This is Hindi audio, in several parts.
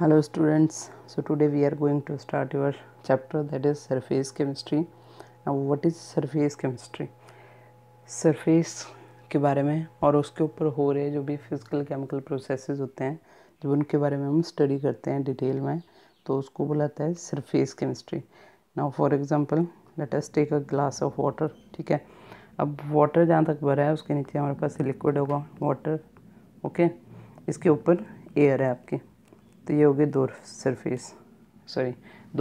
Hello students, so today we are going to start your chapter, that is surface chemistry. Now what is surface chemistry? Surface के बारे में और उसके ऊपर हो रहे जो भी फिजिकल केमिकल प्रोसेसेस होते हैं, जब उनके बारे में हम स्टडी करते हैं डिटेल में, तो उसको बुलाता है surface chemistry. Now for example let us take a glass of water. ठीक है, अब वाटर जहाँ तक भरा है उसके नीचे हमारे पास लिक्विड होगा वाटर. ओके, इसके ऊपर एयर है आपकी. तो ये हो गए दो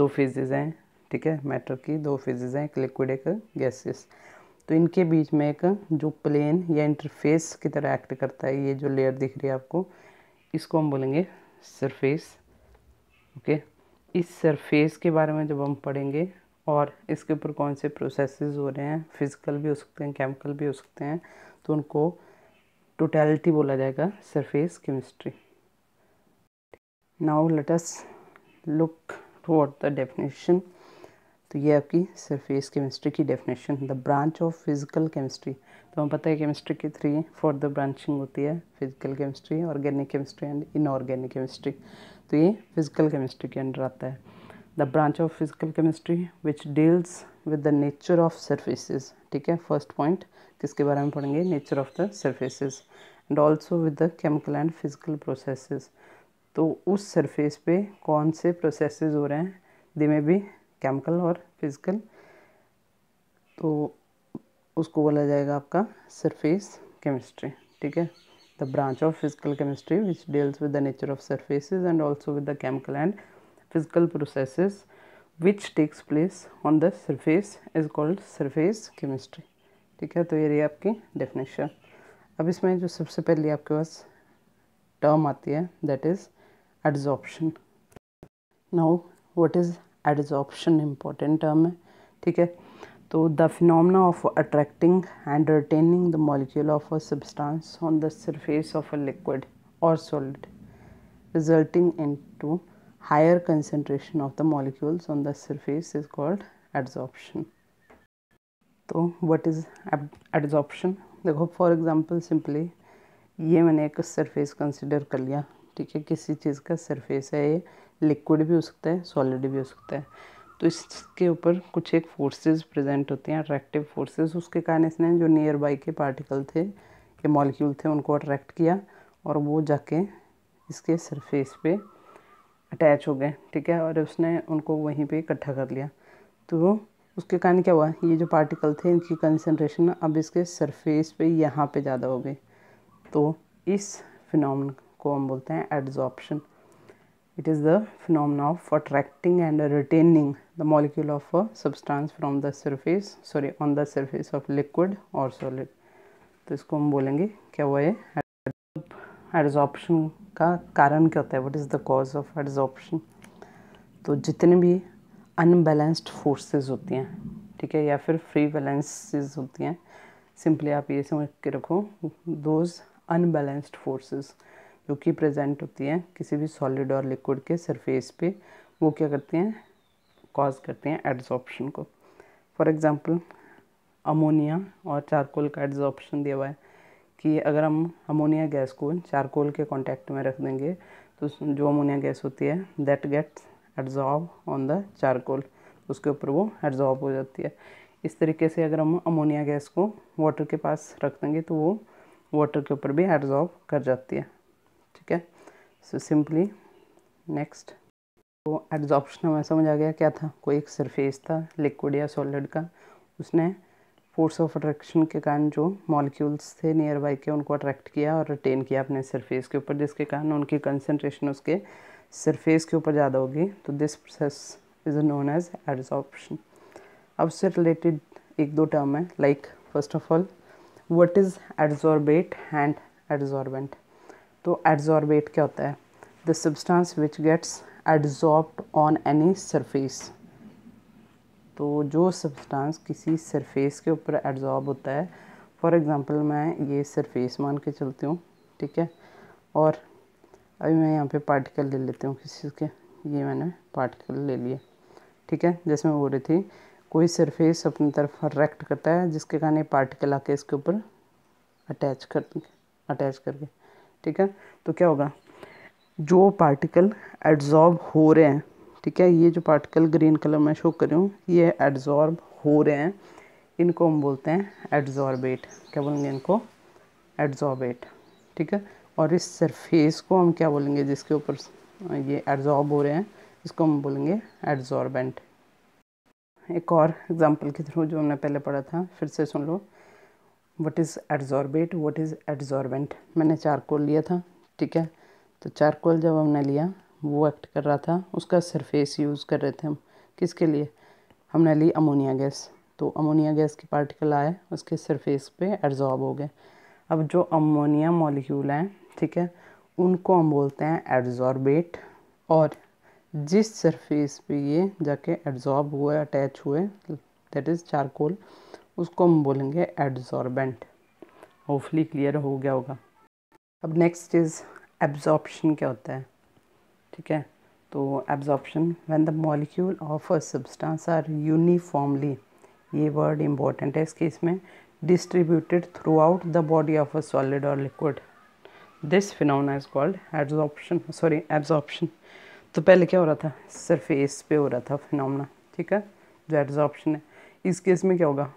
फेजेज़ हैं. ठीक है, मैटर की दो फेजेज़ हैं, एक लिक्विड एक गैसेस. तो इनके बीच में एक जो प्लेन या इंटरफेस की तरह एक्ट करता है, ये जो लेयर दिख रही है आपको, इसको हम बोलेंगे सरफेस. ओके, इस सरफेस के बारे में जब हम पढ़ेंगे और इसके ऊपर कौन से प्रोसेसेस हो रहे हैं, फिजिकल भी हो सकते हैं, केमिकल भी हो सकते हैं, तो उनको टोटलिटी बोला जाएगा surface chemistry. Now let us look toward the definition. तो ये आपकी सरफेस केमिस्ट्री की definition. The branch of physical chemistry. तो हमें पता है केमिस्ट्री की 3 4 ब्रांचिंग होती है, physical chemistry, organic chemistry and inorganic chemistry. तो ये फिजिकल केमिस्ट्री के अंडर आता है. The branch of physical chemistry which deals with the nature of surfaces. ठीक है, फर्स्ट पॉइंट किसके बारे में पढ़ेंगे, nature of the surfaces, and also with the chemical and physical processes. तो उस सरफेस पे कौन से प्रोसेसेस हो रहे हैं, दे में भी केमिकल और फिजिकल, तो उसको बोला जाएगा आपका सरफेस केमिस्ट्री. ठीक है, the branch of physical chemistry which deals with the nature of surfaces and also with the chemical and physical processes which takes place on the surface is called surface chemistry. ठीक है, तो ये रही आपकी डेफिनेशन. अब इसमें जो सबसे पहले आपके पास टर्म आती है, that is adsorption. Now what is adsorption, important term है. ठीक है, तो the phenomena of attracting and retaining the molecule of a substance on the surface of a liquid और solid resulting into higher concentration of the molecules on the surface is called adsorption. तो व्हाट इज एडजॉर्प्शन? देखो, फॉर एग्जांपल सिंपली ये मैंने एक सरफेस कंसिडर कर लिया. ठीक है, किसी चीज़ का सरफेस है, ये लिक्विड भी हो सकता है, सॉलिड भी हो सकता है. तो इसके ऊपर कुछ एक फोर्सेस प्रेजेंट होते हैं, अट्रैक्टिव फोर्सेस. उसके कारण इसने जो नियर बाई के पार्टिकल थे या मॉलिक्यूल थे उनको अट्रैक्ट किया और वो जाके इसके सरफेस पे अटैच हो गए. ठीक है, और उसने उनको वहीं पे इकट्ठा कर लिया. तो उसके कारण क्या हुआ, ये जो पार्टिकल थे इनकी कंसनट्रेशन अब इसके सरफेस पे यहाँ पे ज़्यादा हो गई. तो इस फिनोमेनन को हम बोलते हैं adsorption. It is the phenomena of attracting and retaining the molecule of a substance from the surface, on the surface of liquid or solid. तो इसको हम बोलेंगे क्या हुआ है एडजॉर्प्शन. का कारण क्या होता है, what is the cause of adsorption? तो जितने भी अनबैलेंस्ड फोर्सेस होती हैं, ठीक है, या फिर फ्री बैलेंसेस होती हैं, सिंपली आप ये समझ के रखो, दोज अनबैलेंस्ड फोर्सेस जो कि प्रेजेंट होती हैं किसी भी सॉलिड और लिक्विड के सरफेस पे, वो क्या करते हैं, कॉज करते हैं एडजॉर्प्शन को. फॉर एग्जांपल अमोनिया और चारकोल का एडजॉर्प्शन दिया हुआ है कि अगर हम अमोनिया गैस को चारकोल के कांटेक्ट में रख देंगे तो जो अमोनिया गैस होती है that gets adsorb on the charcoal, उसके ऊपर वो एडजॉर्ब हो जाती है. इस तरीके से अगर हम अमोनिया गैस को वाटर के पास रख देंगे तो वो वाटर के ऊपर भी एडजॉर्ब कर जाती है. ठीक है, सो सिंपली नेक्स्ट, तो एडजॉर्प्शन हमें समझ आ गया क्या था, कोई एक सरफेस था लिक्विड या सॉलिड का, उसने फोर्स ऑफ अट्रैक्शन के कारण जो मॉलिक्यूल्स थे नियर बाई के उनको अट्रैक्ट किया और रिटेन किया अपने सरफेस के ऊपर, जिसके कारण उनकी कंसंट्रेशन उसके सरफेस के ऊपर ज़्यादा होगी. तो this process is known as adsorption. अब उससे रिलेटेड एक दो टर्म है, like first of all what is adsorbate and adsorbent. तो एडजॉर्बेट क्या होता है, the substance which gets adsorbed on any surface. तो जो सब्सटेंस किसी सरफेस के ऊपर एडजॉर्ब होता है, फॉर एग्जांपल मैं ये सरफेस मान के चलती हूँ. ठीक है, और अभी मैं यहाँ पे पार्टिकल ले लेती हूँ किसी के, ये मैंने पार्टिकल ले लिए. ठीक है, जैसे मैं बोल रही थी कोई सरफेस अपनी तरफ अट्रैक्ट करता है जिसके कारण ये पार्टिकल आके इसके ऊपर अटैच करके. ठीक है, तो क्या होगा, जो पार्टिकल एड्जॉर्ब हो रहे हैं, ठीक है, ये जो पार्टिकल ग्रीन कलर में शो कर रही हूँ ये एड्जॉर्ब हो रहे हैं, इनको हम बोलते हैं एड्जॉर्बेट। क्या बोलेंगे इनको? एड्जॉर्बेट, ठीक है। और इस सरफेस को हम क्या बोलेंगे जिसके ऊपर ये एड्जॉर्ब हो रहे हैं, इसको हम बोलेंगे एड्जॉर्बेंट। एक और एग्जांपल के थ्रू जो हमने पहले पढ़ा था फिर से सुन लो। What is adsorbate, what is adsorbent. मैंने चारकोल लिया था, ठीक है, तो चारकोल जब हमने लिया वो एक्ट कर रहा था, उसका सरफेस यूज़ कर रहे थे हम, किसके लिए? हमने ली अमोनिया गैस, तो अमोनिया गैस के पार्टिकल आए उसके सरफेस पे एड्जॉर्ब हो गए। अब जो अमोनिया मॉलिक्यूल हैं, ठीक है, उनको हम बोलते हैं एड्जॉर्बेट, और जिस सरफेस पे ये जाके एड्जॉर्ब हुए, अटैच हुए, दैट इज़ चारकोल, उसको हम बोलेंगे एड्जॉर्बेंट। होपफुली क्लियर हो गया होगा। अब नेक्स्ट इज़ एब्जॉर्प्शन क्या होता है, ठीक है। तो absorption when the molecule of a substance are uniformly, ये वर्ड इम्पोर्टेंट है इस केस में, distributed throughout the body of a solid और liquid, this phenomena is called absorption. तो पहले क्या हो रहा था? सरफेस पे हो रहा था फिनोमेना, ठीक है, जो एब्जॉर्प्शन है। इस केस में क्या होगा?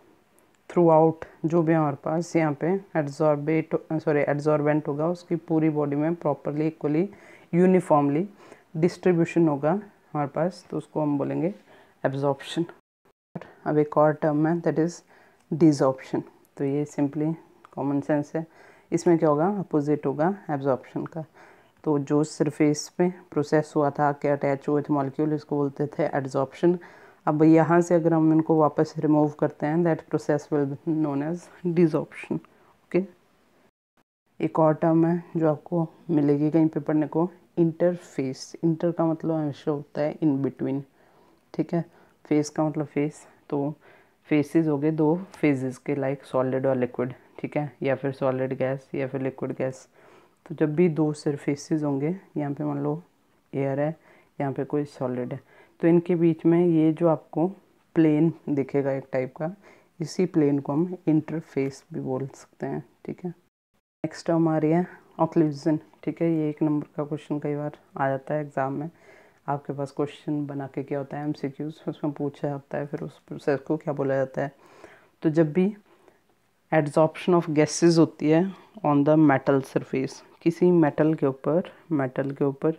थ्रू आउट जो भी हमारे पास यहाँ पे एड्जॉर्बेंट होगा उसकी पूरी बॉडी में प्रॉपरली इक्वली यूनिफॉर्मली डिस्ट्रीब्यूशन होगा हमारे पास, तो उसको हम बोलेंगे एब्जॉर्प्शन। अब एक और टर्म है दैट इज़ डिजॉर्प्शन। तो ये सिंपली कॉमन सेंस है, इसमें क्या होगा? अपोजिट होगा एब्जॉर्प्शन का। तो जो सरफेस पे प्रोसेस हुआ था, के अटैच हुए थे मॉलिक्यूल, इसको बोलते थे एड्जॉर्प्शन। अब यहाँ से अगर हम इनको वापस रिमूव करते हैं that process will be known as desorption. Okay, एक और टर्म है जो आपको मिलेगी कहीं पे पढ़ने को, इंटरफेस। इंटर का मतलब हमेशा होता है इन बिटवीन, ठीक है, फेस का मतलब फेस, तो फेसेस हो गए दो फेजेस के, लाइक सॉलिड और लिक्विड, ठीक है, या फिर सॉलिड गैस या फिर लिक्विड गैस। तो जब भी दो सरफेसेस होंगे, यहाँ पे मान लो एयर है, यहाँ पे कोई सॉलिड है, तो इनके बीच में ये जो आपको प्लेन दिखेगा एक टाइप का, इसी प्लेन को हम इंटरफेस भी बोल सकते हैं, ठीक है। नेक्स्ट टर्म आ रही है ऑक्लूजन, ठीक है, ये 1 नंबर का क्वेश्चन कई बार आ जाता है एग्ज़ाम में। आपके पास क्वेश्चन बना के क्या होता है एमसीक्यूज, उसमें पूछा जाता है फिर उस प्रोसेस को क्या बोला जाता है। तो जब भी एड्जॉर्प्शन ऑफ गैसेस होती है ऑन द मेटल सरफेस, किसी मेटल के ऊपर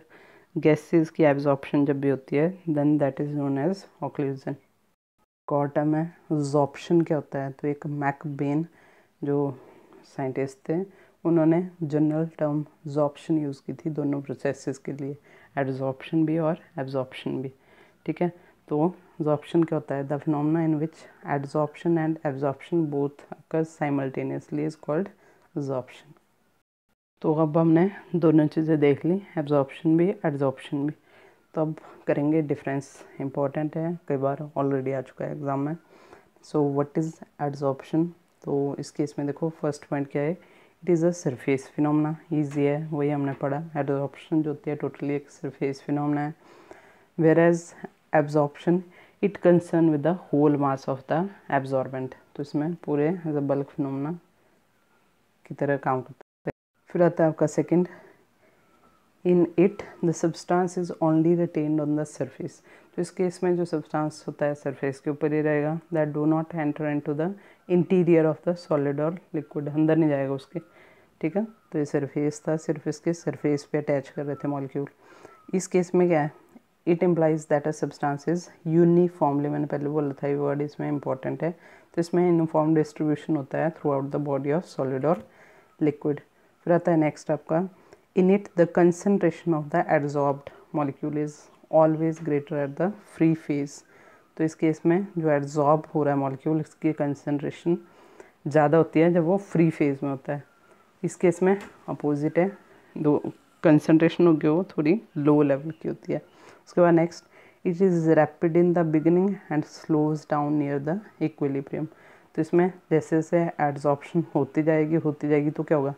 गैसेस की एब्जॉर्प्शन जब भी होती है, then that is known as occlusion. एक और टर्म है ज़ॉर्प्शन। क्या होता है? तो एक मैकबेन जो साइंटिस्ट थे, उन्होंने जनरल टर्म ज़ॉर्प्शन यूज़ की थी दोनों प्रोसेसेस के लिए, एड्जॉर्प्शन भी और एब्जॉर्प्शन भी, ठीक है। तो ज़ॉर्प्शन क्या होता है? The phenomena in which adsorption and absorption both occurs simultaneously is called sorption. तो अब हमने दोनों चीज़ें देख ली, एब्जॉर्प्शन भी एड्जॉर्प्शन भी। तो अब करेंगे डिफरेंस, इंपॉर्टेंट है, कई बार ऑलरेडी आ चुका है एग्ज़ाम में। So what is adsorption? तो इस केस में देखो फर्स्ट पॉइंट क्या है, it is a surface phenomena, easy है, वही हमने पढ़ा। एड्जॉर्प्शन जो होती है टोटली एक सरफेस फिनोमेना है, whereas absorption it concern with the whole mass of the absorbent. तो इसमें पूरे एज अ बल्क फिनोमेना की तरह काम करता है। फिर आता है आपका second, in it the substance is only retained on the surface. तो इस केस में जो सब्सटेंस होता है सरफेस के ऊपर ही रहेगा, that do not enter into the interior of the solid और लिक्विड, अंदर नहीं जाएगा उसके, ठीक है। तो ये सरफेस था, सिर्फ इसके सरफेस पे अटैच कर रहे थे मॉलिक्यूल। इस केस में क्या है? It implies that a substance is uniformly, मैंने पहले बोला था ये वर्ड इसमें इंपॉर्टेंट है, तो इसमें यूनिफॉर्म डिस्ट्रीब्यूशन होता है through out the body of solid और लिक्विड। फिर आता है नेक्स्ट आपका, in it the concentration of the adsorbed molecule is always greater at the free phase। तो इस केस में जो एड्जॉर्ब हो रहा है मॉलिक्यूल, इसकी कंसनट्रेशन ज़्यादा होती है जब वो फ्री फेज में होता है। इस केस में अपोजिट है, दो कंसनट्रेशन होगी वो थोड़ी लो लेवल की होती है। उसके बाद next, it is rapid in the beginning and slows down near the equilibrium. तो इसमें जैसे जैसे एड्जॉर्प्शन होती जाएगी तो क्या होगा,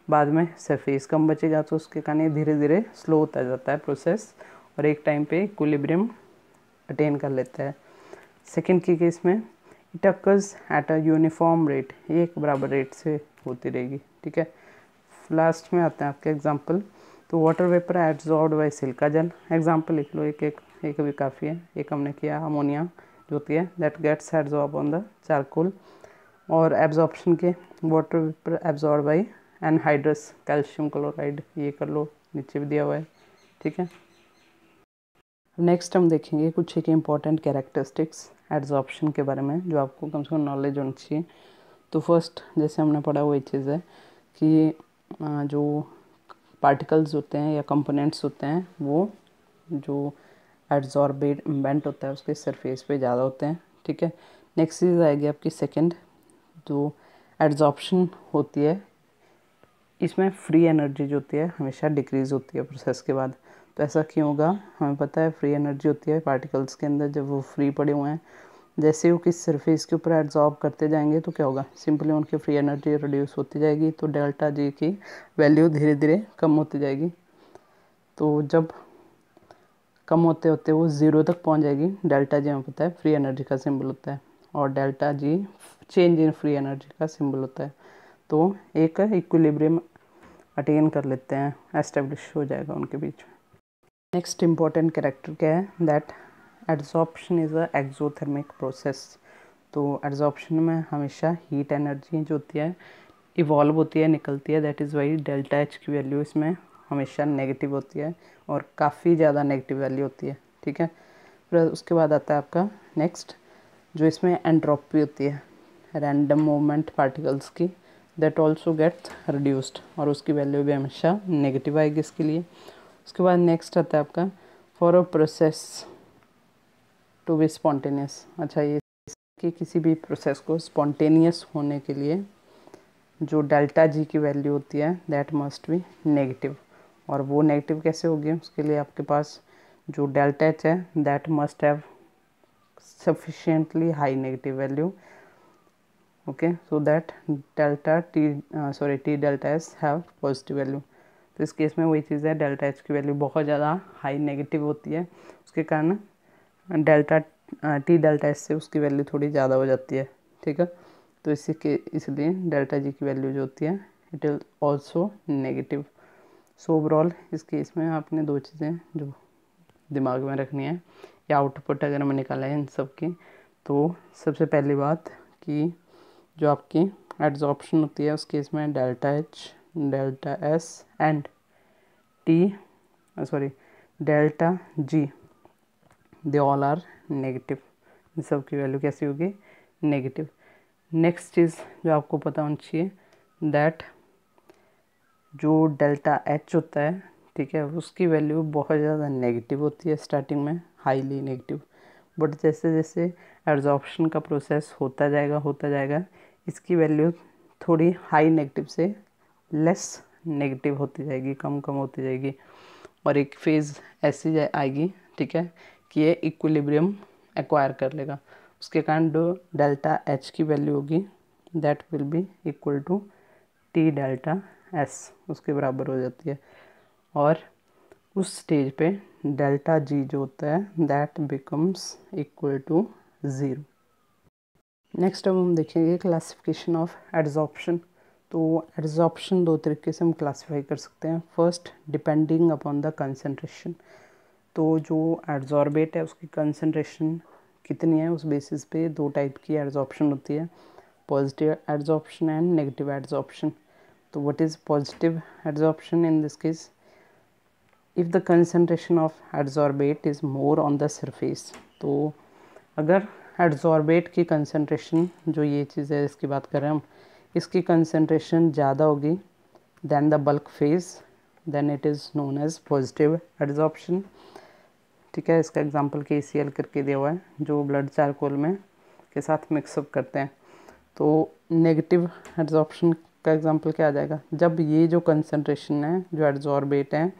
बाद में सरफेस कम बचेगा, तो उसके कारण ये धीरे धीरे स्लो होता जाता है प्रोसेस, और एक टाइम पे इक्विलिब्रियम अटेन कर लेता है। सेकेंड के केस में it occurs at a uniform rate, एक बराबर रेट से होती रहेगी, ठीक है। लास्ट में आते हैं आपके एग्जांपल, तो water vapour absorbed bye silica gel, example लिख लो, एक एक एक भी काफ़ी है। एक हमने किया अमोनिया जो होती है that gets absorb on the charcoal, और एब्जॉर्प्शन के water vapour absorb by anhydrous calcium chloride, ये कर लो, नीचे भी दिया हुआ है, ठीक है। नेक्स्ट हम देखेंगे कुछ एक इम्पॉर्टेंट कैरेक्टरिस्टिक्स एब्जॉर्प्शन के बारे में जो आपको कम से कम नॉलेज होनी चाहिए। तो फर्स्ट जैसे हमने पढ़ा वही चीज़ है कि जो पार्टिकल्स होते हैं या कंपोनेंट्स होते हैं वो जो एब्जॉर्बेंट होता है उसके सरफेस पे ज़्यादा होते हैं, ठीक है। नेक्स्ट चीज़ आएगी आपकी सेकंड, जो एब्जॉर्प्शन होती है इसमें फ्री एनर्जी जो होती है हमेशा डिक्रीज़ होती है प्रोसेस के बाद। तो ऐसा क्यों होगा, हमें पता है फ्री एनर्जी होती है पार्टिकल्स के अंदर जब वो फ्री पड़े हुए हैं, जैसे वो किस सरफेस के ऊपर एब्जॉर्ब करते जाएंगे तो क्या होगा, सिंपली उनकी फ्री एनर्जी रिड्यूस होती जाएगी, तो डेल्टा जी की वैल्यू धीरे धीरे कम होती जाएगी। तो जब कम होते होते वो ज़ीरो तक पहुंच जाएगी, डेल्टा जी हमें पता है फ्री एनर्जी का सिंबल होता है, और delta G change in free energy का सिंबल होता है। तो एक इक्विलिब्रियम अटेन कर लेते हैं, एस्टेब्लिश हो जाएगा उनके बीच में। नेक्स्ट इम्पॉर्टेंट कैरेक्टर क्या है, that adsorption is a exothermic process. तो एड्जॉर्प्शन में हमेशा हीट एनर्जी जो होती है इवॉल्व होती है, निकलती है, that is why delta H की वैल्यू इसमें हमेशा नेगेटिव होती है और काफ़ी ज़्यादा नेगेटिव वैल्यू होती है, ठीक है। फिर उसके बाद आता है आपका नेक्स्ट, जो इसमें एंट्रोपी होती है रैंडम मूवमेंट पार्टिकल्स की, दैट ऑल्सो गेट्स रिड्यूस्ड, और उसकी वैल्यू भी हमेशा नेगेटिव आएगी इसके लिए। उसके बाद नेक्स्ट आता है आपका for a process to be spontaneous. अच्छा, ये कि किसी भी प्रोसेस को स्पॉन्टेनियस होने के लिए जो डेल्टा जी की वैल्यू होती है दैट मस्ट बी नेगेटिव, और वो नेगेटिव कैसे होगी, उसके लिए आपके पास जो डेल्टा एच है that must have sufficiently high negative value, okay, so that delta t t delta s have positive value। तो इस केस में वही चीज़ है, डेल्टा एच की वैल्यू बहुत ज़्यादा हाई नेगेटिव होती है, उसके कारण डेल्टा टी डेल्टा एस से उसकी वैल्यू थोड़ी ज़्यादा हो जाती है, ठीक है। तो इसलिए डेल्टा जी की वैल्यू जो होती है it is also negative. So overall इस केस में आपने दो चीज़ें जो दिमाग में रखनी है, या आउटपुट अगर हमें निकाला है इन सब की, तो सबसे पहली बात कि जो आपकी एड्जॉर्प्शन होती है उस केस में delta H, delta S and delta G they all are negative, इन सब की वैल्यू कैसी होगी, नेगेटिव। नेक्स्ट चीज़ जो आपको पता होनी चाहिए, दैट जो डेल्टा एच होता है, ठीक है, उसकी वैल्यू बहुत ज़्यादा नेगेटिव होती है स्टार्टिंग में, हाईली नेगेटिव, बट जैसे जैसे एब्जॉर्प्शन का प्रोसेस होता जाएगा इसकी वैल्यू थोड़ी हाई नेगेटिव से लेस नेगेटिव होती जाएगी, कम कम होती जाएगी, और एक फेज़ ऐसी आएगी, ठीक है, कि ये इक्विलिब्रियम एक्वायर कर लेगा। उसके कारण जो डेल्टा एच की वैल्यू होगी that will be equal to T delta S, उसके बराबर हो जाती है, और उस स्टेज पे डेल्टा जी जो होता है that becomes equal to zero. Next अब हम देखेंगे क्लासिफिकेशन ऑफ एड्जॉर्प्शन। तो एड्जॉर्प्शन दो तरीके से हम क्लासीफाई कर सकते हैं, first depending upon the concentration. तो जो एड्जॉर्बेट है उसकी कंसंट्रेशन कितनी है उस बेसिस पे दो टाइप की एड्जॉर्प्शन होती है, positive adsorption and negative adsorption. तो what is positive adsorption in this case, if the concentration of adsorbate is more on the surface. तो अगर एड्जॉर्बेट की कंसंट्रेशन, जो ये चीज़ है इसकी बात कर रहे हैं हम, इसकी कंसंट्रेशन ज़्यादा होगी than the bulk phase, then it is known as positive adsorption, ठीक है। इसका एग्जांपल KCl करके दिया हुआ है जो ब्लड चारकोल में के साथ मिक्सअप करते हैं। तो नेगेटिव एड्जॉर्प्शन का एग्जांपल क्या आ जाएगा, जब ये जो कंसंट्रेशन है जो एड्जॉर्बेट है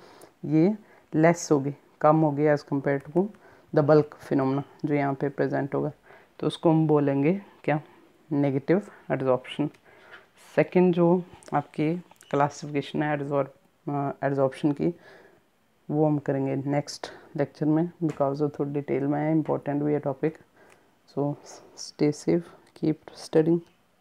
ये लेस होगी, कम होगी as compare to the bulk phenomena जो यहाँ पे प्रेजेंट होगा, तो उसको हम बोलेंगे क्या, नेगेटिव एड्जॉर्प्शन। सेकंड जो आपकी क्लासिफिकेशन है एड्जॉर्प्शन की वो हम करेंगे नेक्स्ट लेक्चर में, बिकॉज वो थोड़ी डिटेल में है, इम्पोर्टेंट भी है topic. So stay safe, keep studying.